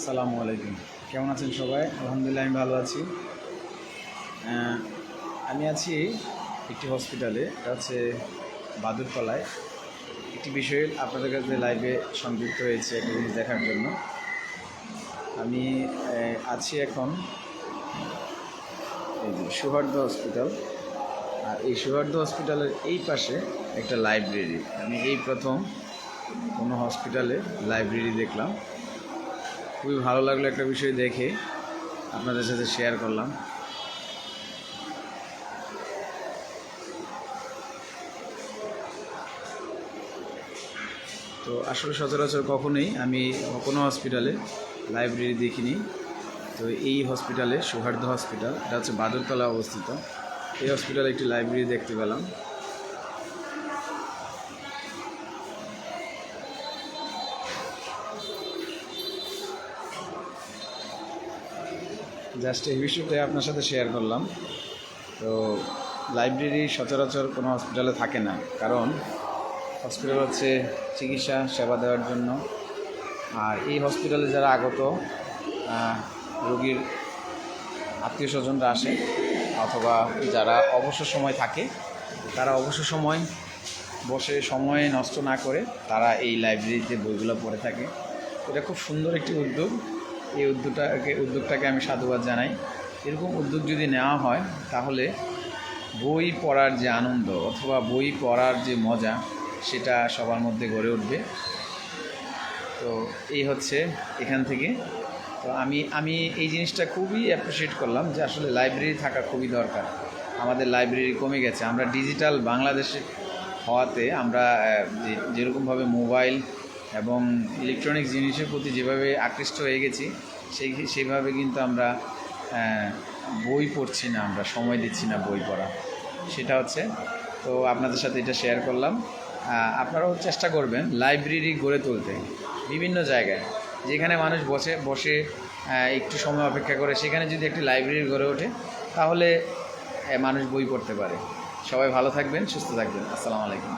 আসসালামু আলাইকুম। কেমন আছেন সবাই? আলহামদুলিল্লাহ আমি ভালো আছি। আমি আছি একটি হসপিটালে, এটা হচ্ছে বাদুরতলায়। একটি বিষয়ে আপনাদের কাছে লাইভে সংযুক্ত হয়েছে একটা জিনিস দেখার জন্য। আমি আছি এখন এই যে সৌহার্দ্য হসপিটাল, আর এই সৌহার্দ্য হসপিটালের এই পাশে একটা লাইব্রেরি। আমি এই প্রথম কোনো হসপিটালে লাইব্রেরি দেখলাম। খুবই ভালো লাগলো একটা বিষয় দেখে, আপনাদের সাথে শেয়ার করলাম। তো আসলে সচরাচর কখনোই আমি কোনো হসপিটালে লাইব্রেরি দেখিনি। তো এই হসপিটালে, সৌহার্দ্য হসপিটাল, এটা হচ্ছে বাদুরতলা অবস্থিত। এই হসপিটালে একটি লাইব্রেরি দেখতে পেলাম। জাস্ট এই বিষয়টা আপনার সাথে শেয়ার করলাম। তো লাইব্রেরি সচরাচর কোনো হসপিটালে থাকে না, কারণ হসপিটাল হচ্ছে চিকিৎসা সেবা দেওয়ার জন্য। আর এই হসপিটালে যারা আগত রোগীর আত্মীয় স্বজনরা আসে, অথবা যারা অবসর সময় থাকে, তারা অবসর সময় বসে সময় নষ্ট না করে তারা এই লাইব্রেরিতে বইগুলো পড়ে থাকে। এটা খুব সুন্দর একটি উদ্যোগ। এই উদ্যোগটাকে আমি সাধুবাদ জানাই। এরকম উদ্যোগ যদি নেওয়া হয় তাহলে বই পড়ার যে আনন্দ অথবা বই পড়ার যে মজা, সেটা সবার মধ্যে গড়ে উঠবে। তো এই হচ্ছে এখান থেকে। তো আমি এই জিনিসটা খুবই অ্যাপ্রিসিয়েট করলাম যে আসলে লাইব্রেরি থাকা খুবই দরকার। আমাদের লাইব্রেরি কমে গেছে। আমরা ডিজিটাল বাংলাদেশে হওয়াতে আমরা যেরকমভাবে মোবাইল এবং ইলেকট্রনিক্স জিনিসের প্রতি যেভাবে আকৃষ্ট হয়ে গেছি, সেইভাবে কিন্তু আমরা বই পড়ছি না, আমরা সময় দিচ্ছি না বই পড়া। সেটা হচ্ছে, তো আপনাদের সাথে এটা শেয়ার করলাম। আপনারাও চেষ্টা করবেন লাইব্রেরি গড়ে তুলতে বিভিন্ন জায়গায়, যেখানে মানুষ বসে একটু সময় অপেক্ষা করে, সেখানে যদি একটি লাইব্রেরি গড়ে ওঠে তাহলে মানুষ বই পড়তে পারে। সবাই ভালো থাকবেন, সুস্থ থাকবেন। আসসালামু আলাইকুম।